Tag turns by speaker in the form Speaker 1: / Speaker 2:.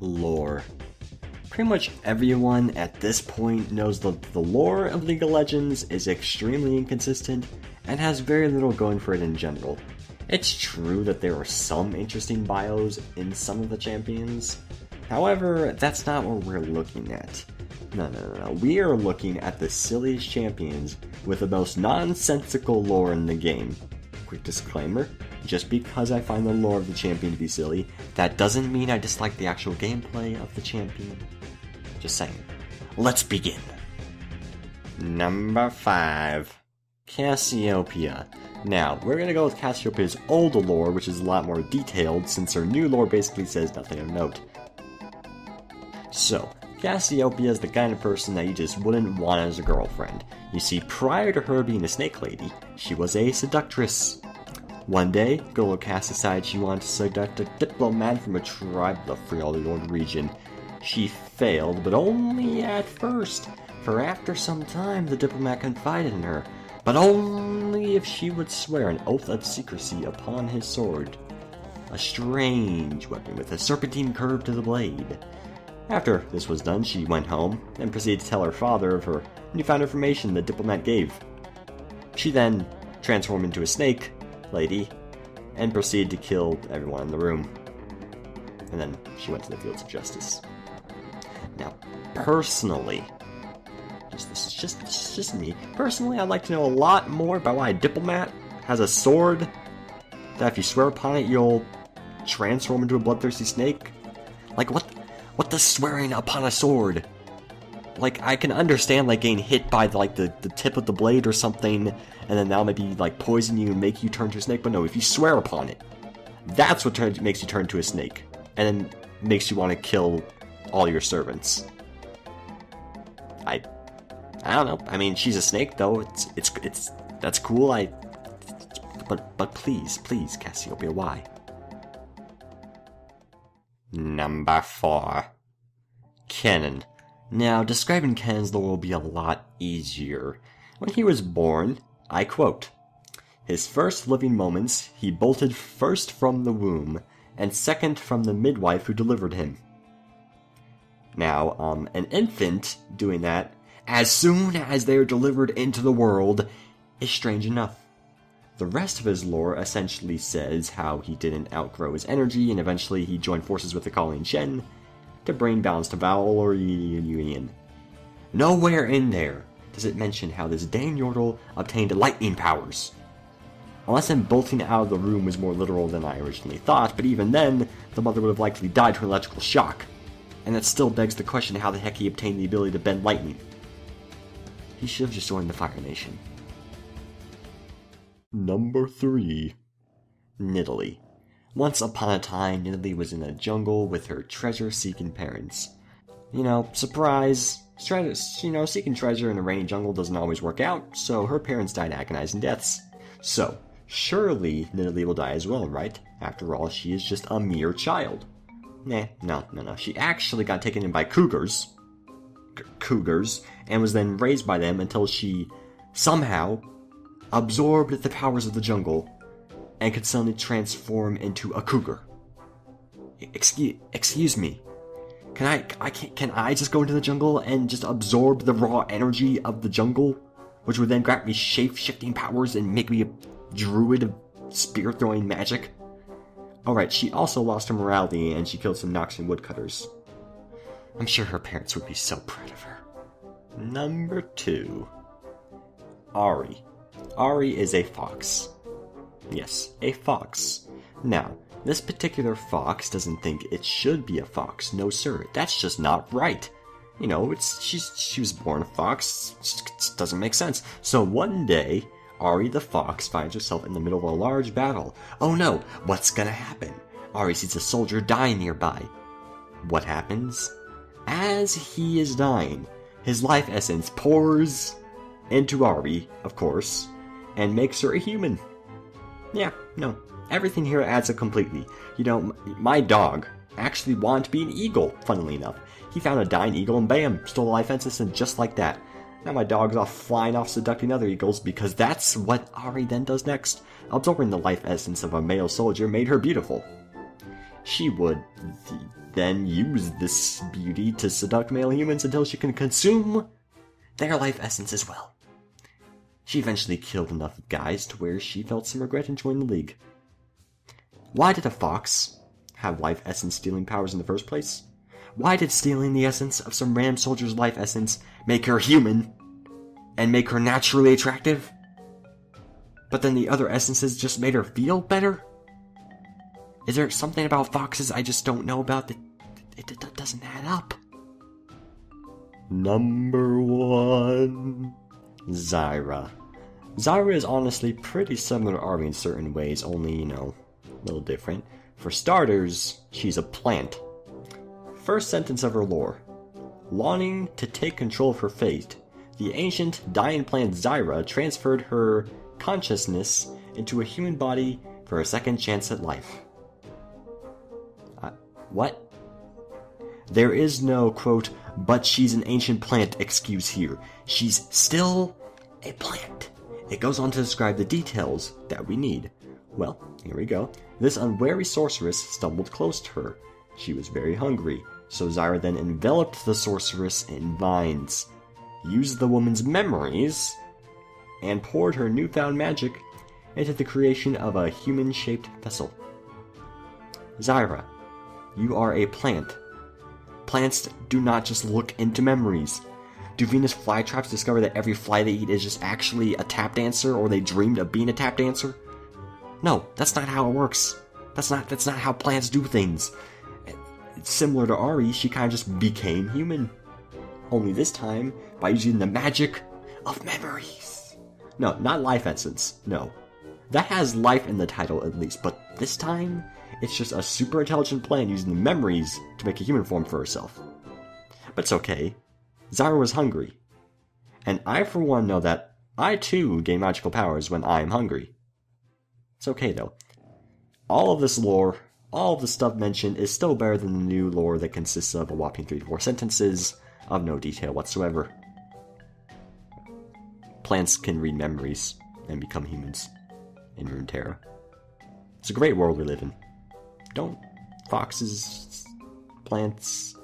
Speaker 1: Lore. Pretty much everyone at this point knows that the lore of League of Legends is extremely inconsistent and has very little going for it in general. It's true that there are some interesting bios in some of the champions, however, that's not what we're looking at. No. We are looking at the silliest champions with the most nonsensical lore in the game. Quick disclaimer, just because I find the lore of the champion to be silly, that doesn't mean I dislike the actual gameplay of the champion. Just saying. Let's begin. Number 5. Cassiopeia. Now, we're gonna go with Cassiopeia's old lore, which is a lot more detailed, since her new lore basically says nothing of note. So, Cassiopeia is the kind of person that you just wouldn't want as a girlfriend. You see, prior to her being a snake lady, she was a seductress. One day, good old Cass decided she wanted to seduct a diplomat from a tribe of the Frialdiord region. She failed, but only at first, for after some time the diplomat confided in her, but only if she would swear an oath of secrecy upon his sword. A strange weapon with a serpentine curve to the blade. After this was done, she went home and proceeded to tell her father of her newfound information the diplomat gave. She then transformed into a snake lady and proceeded to kill everyone in the room. And then she went to the fields of justice. Now, personally, this is just me. Personally, I'd like to know a lot more about why a diplomat has a sword that if you swear upon it, you'll transform into a bloodthirsty snake. Like, what does swearing upon a sword? Like, I can understand, like, getting hit by, like, the tip of the blade or something, and then that'll maybe, like, poison you and make you turn to a snake, but no, if you swear upon it, that's what makes you turn to a snake, and then makes you want to kill all your servants. I don't know. I mean, she's a snake, though. It's that's cool. But please, Cassiopeia, why? Number 4. Kennen. Now, describing Kennen's lore will be a lot easier. When he was born, I quote, "His first living moments, he bolted first from the womb, and second from the midwife who delivered him." Now, an infant doing that as soon as they are delivered into the world is strange enough. The rest of his lore essentially says how he didn't outgrow his energy and eventually he joined forces with the Colleen Shen to bring balance to Valor Union. Nowhere in there does it mention how this Dane Yordle obtained lightning powers. Unless him bolting out of the room was more literal than I originally thought, but even then, the mother would have likely died to an electrical shock. And that still begs the question how the heck he obtained the ability to bend lightning. He should have just joined the Fire Nation. Number 3. Nidalee. Once upon a time, Nidalee was in a jungle with her treasure-seeking parents. You know, surprise. Seeking treasure in a rainy jungle doesn't always work out, so her parents died agonizing deaths. So, surely Nidalee will die as well, right? After all, she is just a mere child. No. She actually got taken in by cougars, and was then raised by them until she somehow absorbed the powers of the jungle and could suddenly transform into a cougar. Excuse me. Can I just go into the jungle and just absorb the raw energy of the jungle, which would then grant me shape-shifting powers and make me a druid of spear-throwing magic? Alright, she also lost her morality and she killed some Noxian woodcutters. I'm sure her parents would be so proud of her. Number 2. Ahri. Ahri is a fox. Yes, a fox. Now, this particular fox doesn't think it should be a fox. No sir, that's just not right. You know, she was born a fox. It doesn't make sense. So one day, Ahri the fox finds herself in the middle of a large battle. Oh no, what's gonna happen? Ahri sees a soldier dying nearby. What happens? As he is dying, his life essence pours into Ahri, of course, and makes her a human. Yeah, no, everything here adds up completely. You know, my dog actually wanted to be an eagle, funnily enough. He found a dying eagle and bam, stole the life essence and just like that. Now my dog's off flying off seducting other eagles because that's what Ahri then does next. Absorbing the life essence of a male soldier made her beautiful. She would then use this beauty to seduct male humans until she can consume their life essence as well. She eventually killed enough guys to where she felt some regret in joining the League. Why did a fox have life essence stealing powers in the first place? Why did stealing the essence of some random soldier's life essence make her human and make her naturally attractive? But then the other essences just made her feel better? Is there something about foxes I just don't know about that it doesn't add up? Number 1. Zyra. Zyra is honestly pretty similar to Ari in certain ways, only, a little different. For starters, she's a plant. First sentence of her lore. Longing to take control of her fate, the ancient dying plant Zyra transferred her consciousness into a human body for a second chance at life. What? There is no, quote, but she's an ancient plant excuse here. She's still a plant. It goes on to describe the details that we need. Well, here we go. This unwary sorceress stumbled close to her. She was very hungry, so Zyra then enveloped the sorceress in vines, used the woman's memories, and poured her newfound magic into the creation of a human-shaped vessel. Zyra, you are a plant. Plants do not just look into memories. Do Venus flytraps discover that every fly they eat is just actually a tap dancer, or they dreamed of being a tap dancer? No, that's not how it works. That's not how plants do things. Similar to Ari, she kind of just became human. Only this time, by using the magic of memories. No, not life essence, no. That has life in the title at least, but this time, it's just a super intelligent plant using the memories to make a human form for herself. But it's okay. Zyra was hungry. And I for one know that I too gain magical powers when I am hungry. It's okay though. All of this lore, all of the stuff mentioned is still better than the new lore that consists of a whopping 3 to 4 sentences of no detail whatsoever. Plants can read memories and become humans in Runeterra. It's a great world we live in. Don't foxes, plants,